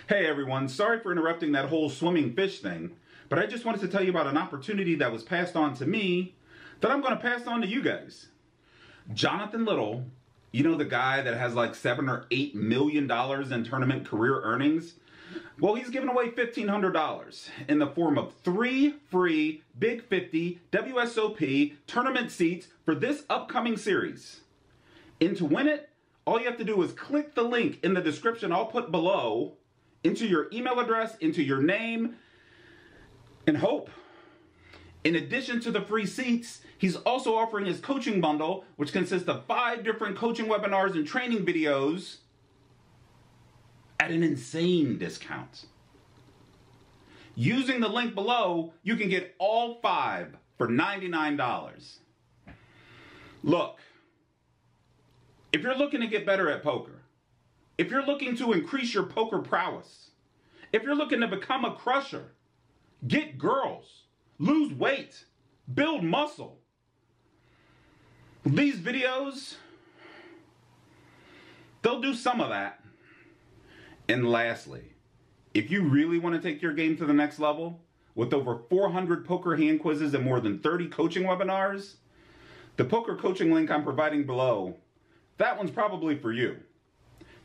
Hey everyone, sorry for interrupting that whole swimming fish thing, but I just wanted to tell you about an opportunity that was passed on to me that I'm going to pass on to you guys. Jonathan Little, you know the guy that has like $7 or $8 million in tournament career earnings? Well, he's giving away $1,500 in the form of 3 free Big 50 WSOP tournament seats for this upcoming series. And to win it, all you have to do is click the link in the description I'll put below, into your email address, into your name, and hope. In addition to the free seats, he's also offering his coaching bundle, which consists of 5 different coaching webinars and training videos at an insane discount. Using the link below, you can get all 5 for $99. Look, if you're looking to get better at poker, if you're looking to increase your poker prowess, if you're looking to become a crusher, get girls, lose weight, build muscle, these videos, they'll do some of that. And lastly, if you really want to take your game to the next level, with over 400 poker hand quizzes and more than 30 coaching webinars, the poker coaching link I'm providing below, that one's probably for you.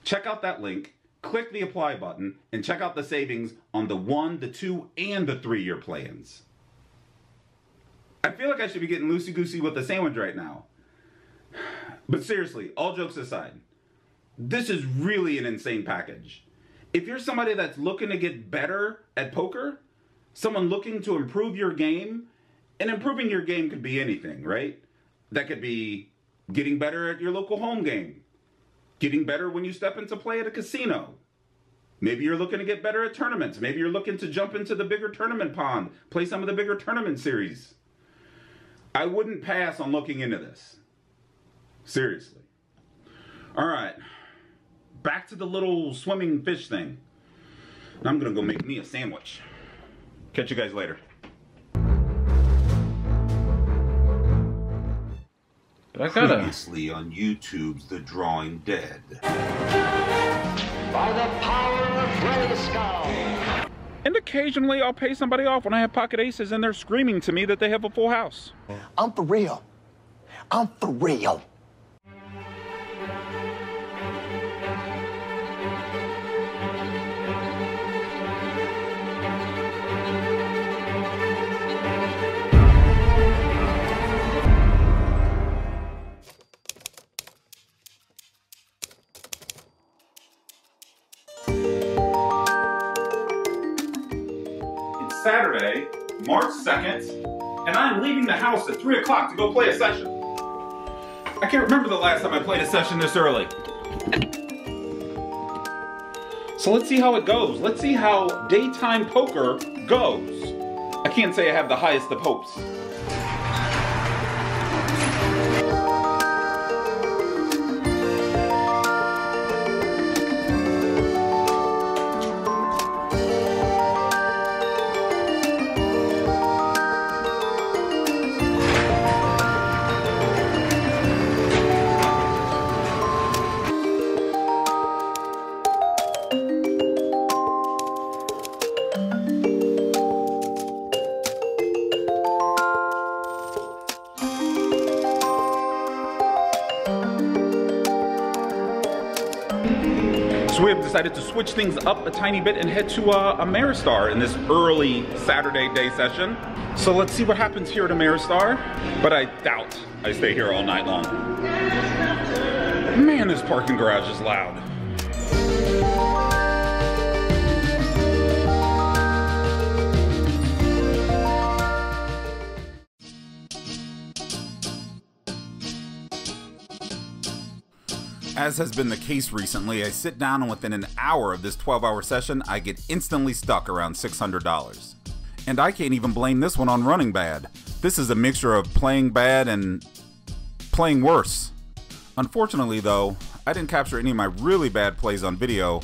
Check out that link, click the apply button, and check out the savings on the 1, the 2, and the 3-year plans. I feel like I should be getting loosey-goosey with the sandwich right now. But seriously, all jokes aside, this is really an insane package. If you're somebody that's looking to get better at poker, someone looking to improve your game, and improving your game could be anything, right? That could be getting better at your local home game, getting better when you step into play at a casino. Maybe you're looking to get better at tournaments. Maybe you're looking to jump into the bigger tournament pond, play some of the bigger tournament series. I wouldn't pass on looking into this. Seriously. All right. Back to the little swimming fish thing. I'm going to go make me a sandwich. Catch you guys later. Previously on YouTube's The Drawing Dead. By the power of Radeon. And occasionally I'll pay somebody off when I have pocket aces and they're screaming to me that they have a full house. I'm for real. I'm for real. Saturday, March 2nd, and I'm leaving the house at 3 o'clock to go play a session. I can't remember the last time I played a session this early. So let's see how it goes. Let's see how daytime poker goes. I can't say I have the highest of hopes. So we have decided to switch things up a tiny bit and head to Ameristar in this early Saturday day session. So let's see what happens here at Ameristar, but I doubt I stay here all night long. Man, this parking garage is loud. As has been the case recently, I sit down and within an hour of this 12-hour session, I get instantly stuck around $600. And I can't even blame this one on running bad. This is a mixture of playing bad and playing worse. Unfortunately though, I didn't capture any of my really bad plays on video.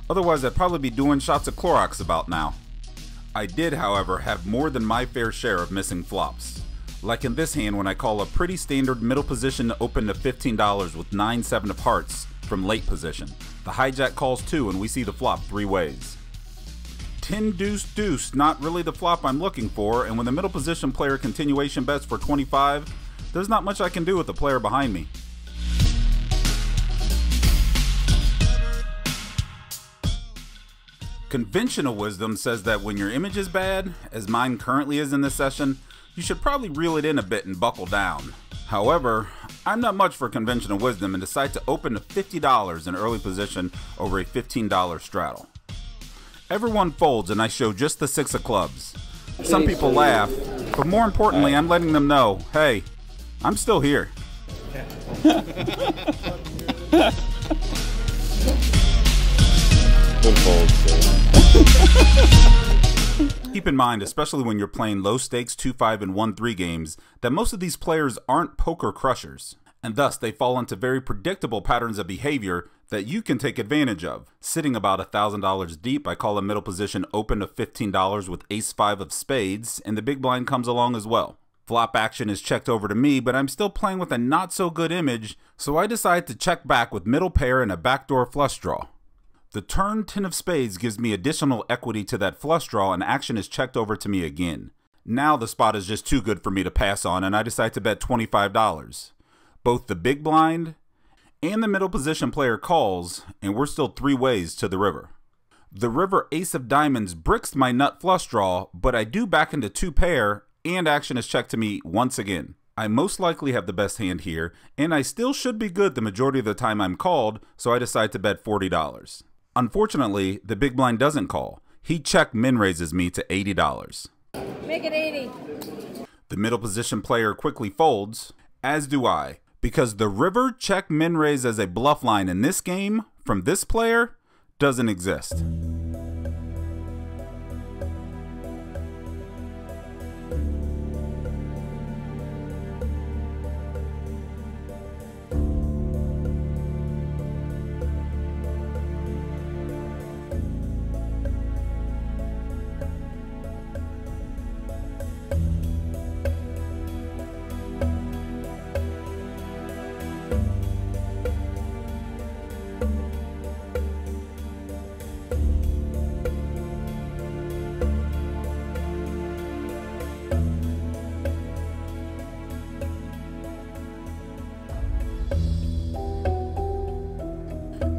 Otherwise I'd probably be doing shots of Clorox about now. I did, however, have more than my fair share of missing flops. Like in this hand when I call a pretty standard middle position open to $15 with 9-7 of hearts from late position. The hijack calls 2 and we see the flop 3 ways. 10 deuce deuce, not really the flop I'm looking for, and when the middle position player continuation bets for 25, there's not much I can do with the player behind me. Conventional wisdom says that when your image is bad, as mine currently is in this session, you should probably reel it in a bit and buckle down. However, I'm not much for conventional wisdom and decide to open to $50 in early position over a $15 straddle. Everyone folds and I show just the 6 of clubs. Some people laugh, but more importantly, I'm letting them know, hey, I'm still here. Good fold, sir. Keep in mind, especially when you're playing low stakes 2-5 and 1-3 games, that most of these players aren't poker crushers, and thus they fall into very predictable patterns of behavior that you can take advantage of. Sitting about $1,000 deep, I call a middle position open to $15 with ace-5 of spades, and the big blind comes along as well. Flop action is checked over to me, but I'm still playing with a not so good image, so I decide to check back with middle pair and a backdoor flush draw. The turn 10 of spades gives me additional equity to that flush draw and action is checked over to me again. Now the spot is just too good for me to pass on and I decide to bet $25. Both the big blind and the middle position player calls and we're still 3 ways to the river. The river ace of diamonds bricks my nut flush draw, but I do back into 2 pair and action is checked to me once again. I most likely have the best hand here and I still should be good the majority of the time I'm called, so I decide to bet $40. Unfortunately, the big blind doesn't call. He check min raises me to $80. Make it 80. The middle position player quickly folds, as do I, because the river check min raise as a bluff line in this game from this player doesn't exist.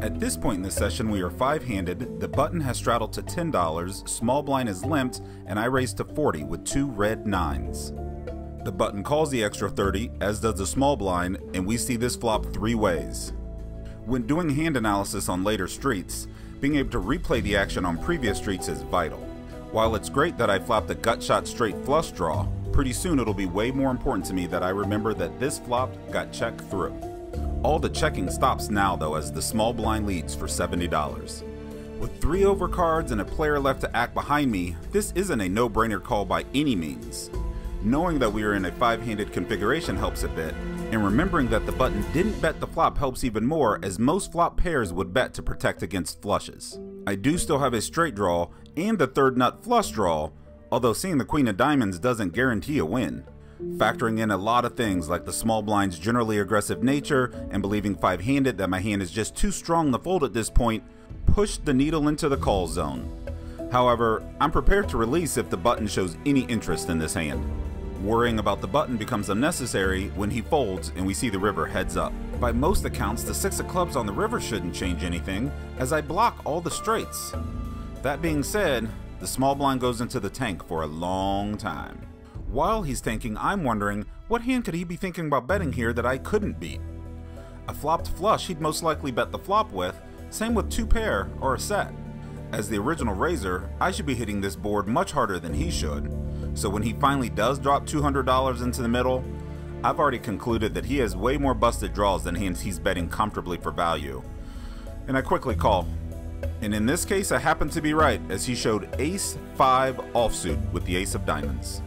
At this point in the session, we are 5-handed, the button has straddled to $10, small blind is limped, and I raise to 40 with 2 red 9s. The button calls the extra 30, as does the small blind, and we see this flop 3 ways. When doing hand analysis on later streets, being able to replay the action on previous streets is vital. While it's great that I flopped a gut shot straight flush draw, pretty soon it'll be way more important to me that I remember that this flop got checked through. All the checking stops now though as the small blind leads for $70. With 3 overcards and a player left to act behind me, this isn't a no-brainer call by any means. Knowing that we are in a 5-handed configuration helps a bit, and remembering that the button didn't bet the flop helps even more as most flop pairs would bet to protect against flushes. I do still have a straight draw and the 3rd nut flush draw, although seeing the queen of diamonds doesn't guarantee a win. Factoring in a lot of things like the small blind's generally aggressive nature and believing 5-handed that my hand is just too strong to fold at this point, pushed the needle into the call zone. However, I'm prepared to release if the button shows any interest in this hand. Worrying about the button becomes unnecessary when he folds and we see the river heads up. By most accounts, the 6 of clubs on the river shouldn't change anything as I block all the straights. That being said, the small blind goes into the tank for a long time. While he's tanking, I'm wondering, what hand could he be thinking about betting here that I couldn't beat? A flopped flush he'd most likely bet the flop with, same with 2 pair or a set. As the original raiser, I should be hitting this board much harder than he should, so when he finally does drop $200 into the middle, I've already concluded that he has way more busted draws than hands he's betting comfortably for value. And I quickly call. And in this case I happen to be right as he showed ace-5 offsuit with the ace of diamonds.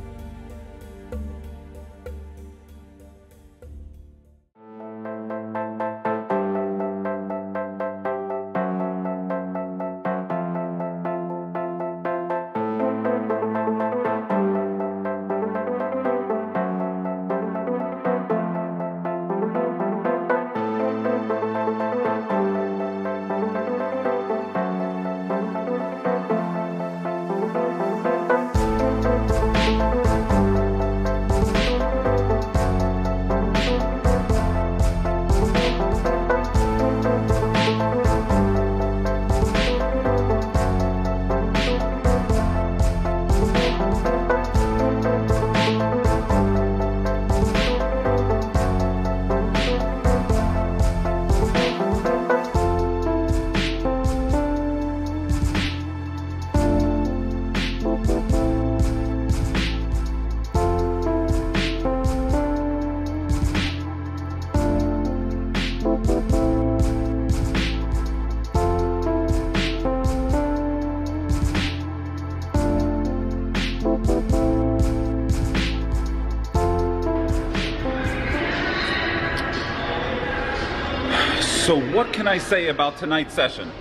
what can I say about tonight's session?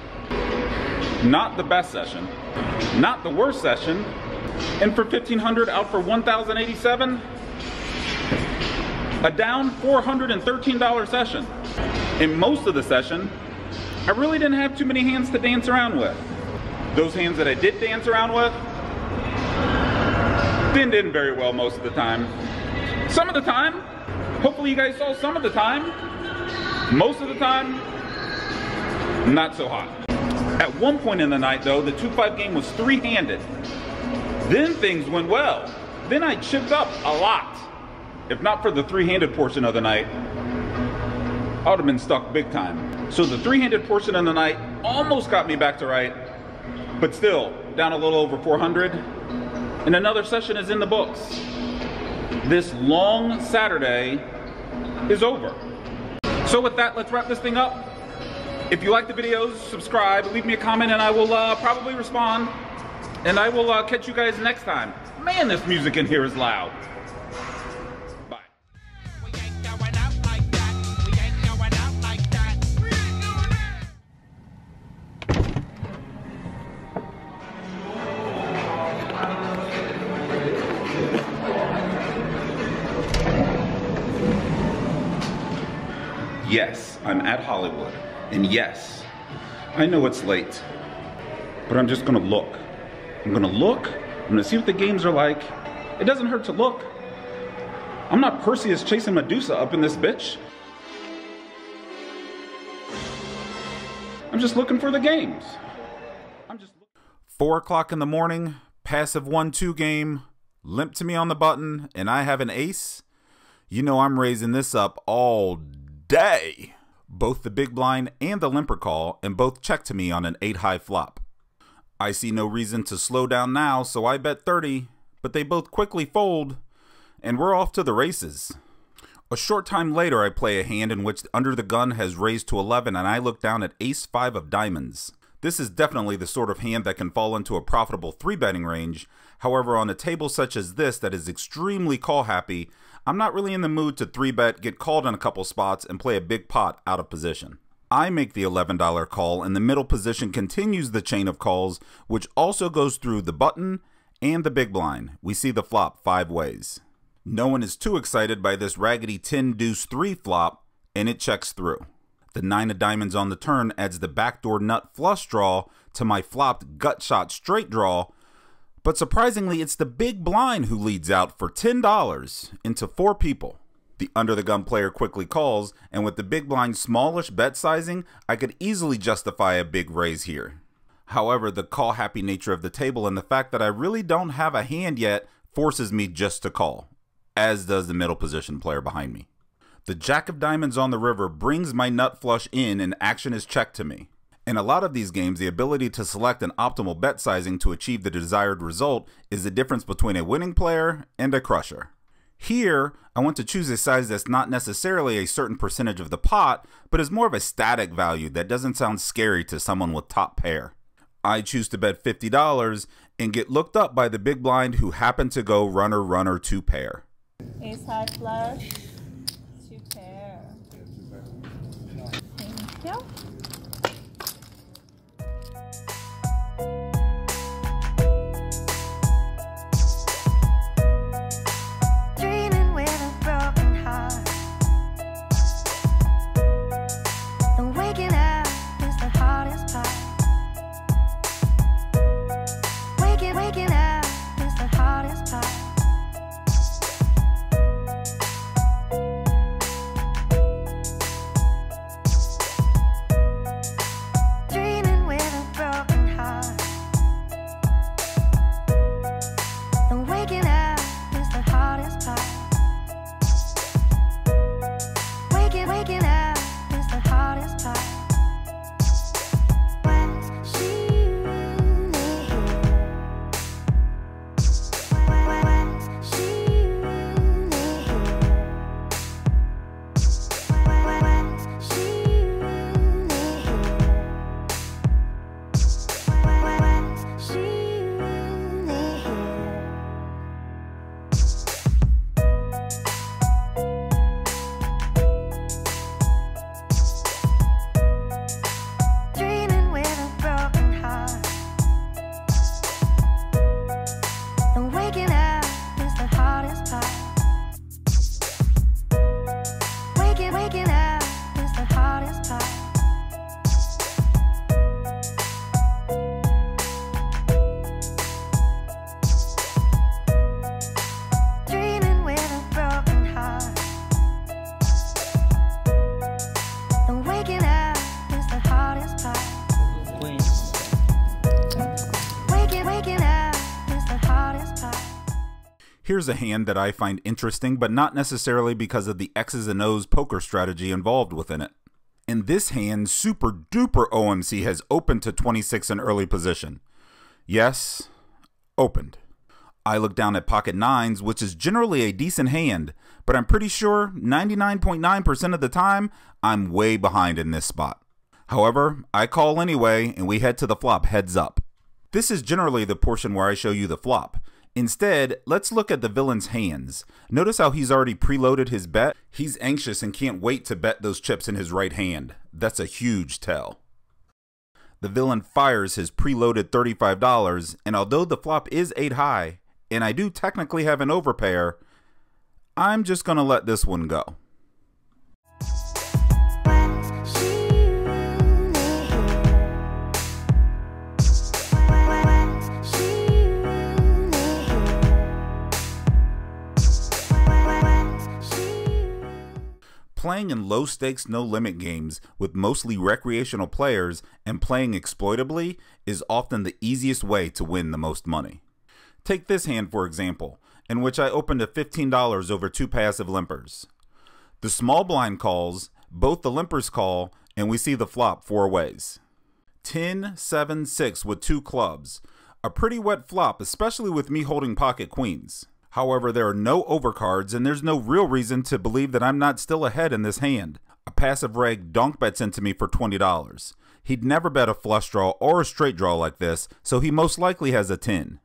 Not the best session, not the worst session, and for 1,500 out for 1,087, a down $413 session. In most of the session, I really didn't have too many hands to dance around with. Those hands that I did dance around with didn't very well most of the time. Some of the time, hopefully you guys saw some of the time. Most of the time, not so hot. At one point in the night though, the 2-5 game was three-handed. Then things went well. Then I chipped up a lot. If not for the three-handed portion of the night, I would have been stuck big time. So the three-handed portion of the night almost got me back to right, but still down a little over 400. And another session is in the books. This long Saturday is over. So with that, let's wrap this thing up. If you like the videos, subscribe, leave me a comment, and I will probably respond. And I will catch you guys next time. Man, this music in here is loud. Bye. Yes, I'm at Hollywood. And yes, I know it's late, but I'm just gonna look. I'm gonna see what the games are like. It doesn't hurt to look. I'm not Perseus chasing Medusa up in this bitch. I'm just looking for the games. 4 o'clock in the morning, passive 1-2 game, limp to me on the button, and I have an ace. You know I'm raising this up all day. Both the big blind and the limper call, and both check to me on an 8-high flop. I see no reason to slow down now, so I bet 30, but they both quickly fold, and we're off to the races. A short time later, I play a hand in which under the gun has raised to 11, and I look down at ace-5 of diamonds. This is definitely the sort of hand that can fall into a profitable 3-betting range. However, on a table such as this that is extremely call happy, I'm not really in the mood to 3-bet, get called in a couple spots, and play a big pot out of position. I make the $11 call, and the middle position continues the chain of calls, which also goes through the button and the big blind. We see the flop 5 ways. No one is too excited by this raggedy 10-deuce-3 flop, and it checks through. The 9 of diamonds on the turn adds the backdoor nut flush draw to my flopped gut shot straight draw, but surprisingly it's the big blind who leads out for $10 into 4 people. The under the gun player quickly calls, and with the big blind smallish bet sizing, I could easily justify a big raise here. However, the call happy nature of the table and the fact that I really don't have a hand yet forces me just to call, as does the middle position player behind me. The jack of diamonds on the river brings my nut flush in, and action is checked to me. In a lot of these games, the ability to select an optimal bet sizing to achieve the desired result is the difference between a winning player and a crusher. Here, I want to choose a size that's not necessarily a certain percentage of the pot, but is more of a static value that doesn't sound scary to someone with top pair. I choose to bet $50 and get looked up by the big blind who happen to go runner 2 pair. Ace high flush, 2 pair. Thank you. Here's a hand that I find interesting, but not necessarily because of the X's and O's poker strategy involved within it. In this hand, super duper OMC has opened to 26 in early position. Yes, opened. I look down at pocket 9's, which is generally a decent hand, but I'm pretty sure 99.9% of the time, I'm way behind in this spot. However, I call anyway, and we head to the flop heads up. This is generally the portion where I show you the flop. Instead, let's look at the villain's hands. Notice how he's already preloaded his bet? He's anxious and can't wait to bet those chips in his right hand. That's a huge tell. The villain fires his preloaded $35, and although the flop is 8 high, and I do technically have an overpair, I'm just gonna let this one go. Playing in low-stakes, no-limit games with mostly recreational players and playing exploitably is often the easiest way to win the most money. Take this hand for example, in which I opened at $15 over 2 passive limpers. The small blind calls, both the limpers call, and we see the flop 4 ways. 10, 7, 6 with 2 clubs. A pretty wet flop, especially with me holding pocket queens. However, there are no overcards, and there's no real reason to believe that I'm not still ahead in this hand. A passive reg donk bets into me for $20. He'd never bet a flush draw or a straight draw like this, so he most likely has a 10.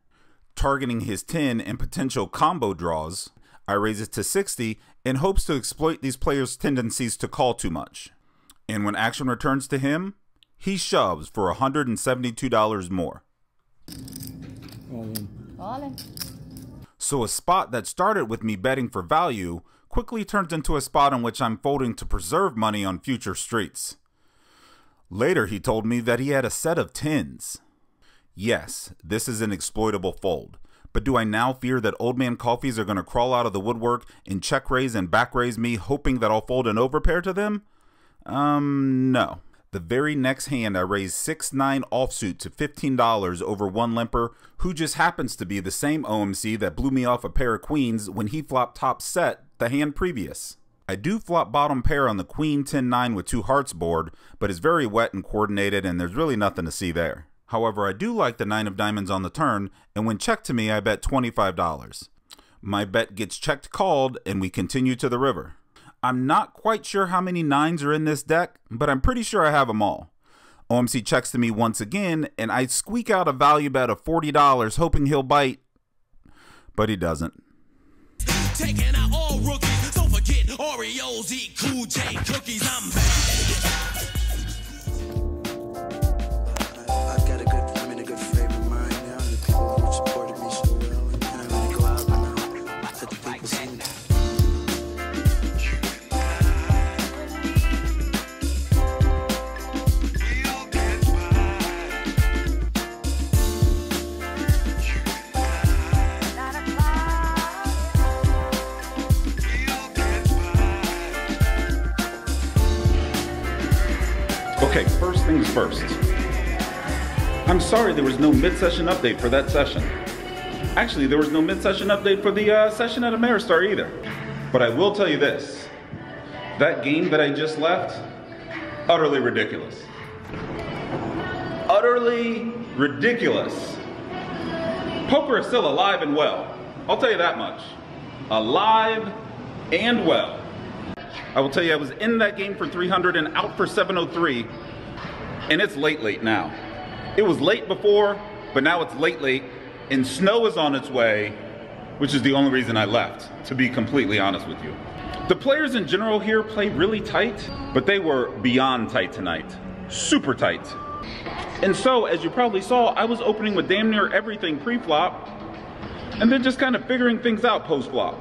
Targeting his 10 and potential combo draws, I raise it to 60 in hopes to exploit these players' tendencies to call too much. And when action returns to him, he shoves for $172 more. All in. So a spot that started with me betting for value quickly turns into a spot in which I'm folding to preserve money on future streets. Later he told me that he had a set of 10s. Yes, this is an exploitable fold, but do I now fear that old man coffees are going to crawl out of the woodwork and check raise and back raise me hoping that I'll fold an overpair to them? No. The very next hand I raised 6-9 offsuit to $15 over 1 limper who just happens to be the same OMC that blew me off a pair of queens when he flopped top set the hand previous. I do flop bottom pair on the queen 10-9 with 2 hearts board, but it's very wet and coordinated and there's really nothing to see there. However, I do like the 9 of diamonds on the turn, and when checked to me I bet $25. My bet gets checked called and we continue to the river. I'm not quite sure how many 9s are in this deck, but I'm pretty sure I have them all. OMC checks to me once again, and I squeak out a value bet of $40, hoping he'll bite, but he doesn't. Taking out all rookies, don't forget Oreos, eat Cool J cookies, I'm back. I got a good frame of mind now, and the people who supported me so well, and I'm gonna go out now, let the people see me. Okay, first things first. I'm sorry there was no mid-session update for that session. Actually, there was no mid-session update for the session at Ameristar either. But I will tell you this. That game that I just left, utterly ridiculous. Utterly ridiculous. Poker is still alive and well. I'll tell you that much. Alive and well. I will tell you I was in that game for 300 and out for 703, and it's late now. It was late before, but now it's late, and snow is on its way, which is the only reason I left, to be completely honest with you. The players in general here play really tight, but they were beyond tight tonight. Super tight. And so, as you probably saw, I was opening with damn near everything pre-flop, and then just kind of figuring things out post-flop.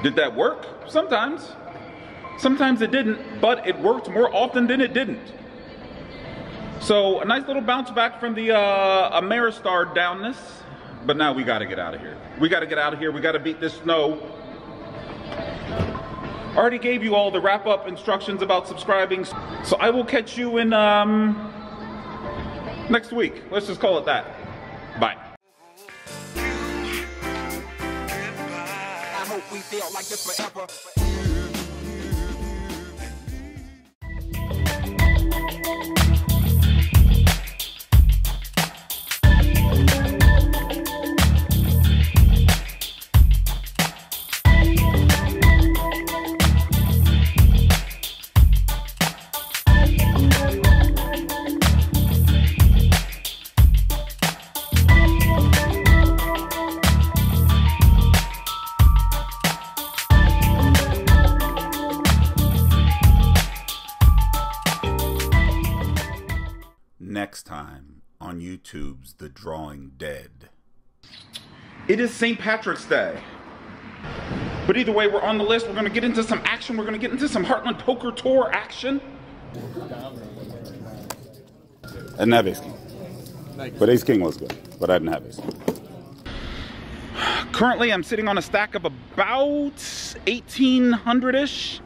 Did that work? Sometimes. Sometimes it didn't, but it worked more often than it didn't. So a nice little bounce back from the Ameristar downness, but now we gotta get out of here. We gotta get out of here, we gotta beat this snow. Already gave you all the wrap-up instructions about subscribing, so I will catch you in next week. Let's just call it that. Bye. feel like this forever. Next time on YouTube's The Drawing Dead. It is St. Patrick's Day. But either way, we're on the list. We're going to get into some action. We're going to get into some Heartland Poker Tour action. I didn't have ace king. But ace king was good. But I didn't have ace king. Currently, I'm sitting on a stack of about 1,800-ish.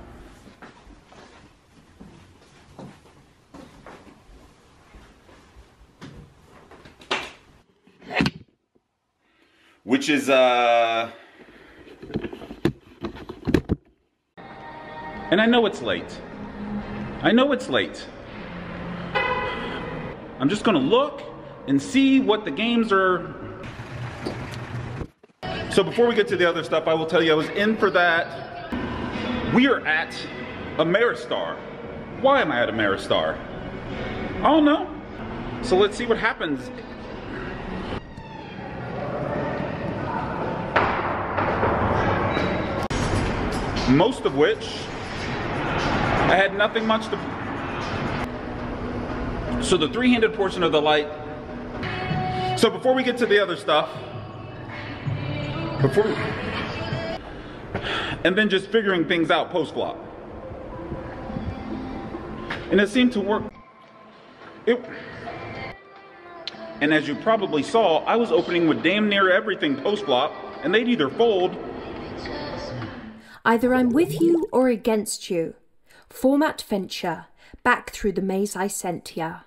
Which is, and I know it's late. I know it's late. I'm just gonna look and see what the games are. So before we get to the other stuff, I will tell you I was in for that. We are at Ameristar. Why am I at Ameristar? I don't know. So let's see what happens. Most of which I had nothing much to. So the three-handed portion of the light. So before we get to the other stuff, and then just figuring things out post-flop. And it seemed to work. And as you probably saw, I was opening with damn near everything post-flop, and they'd either fold. Either I'm with you or against you. Format venture, back through the maze I sent ya.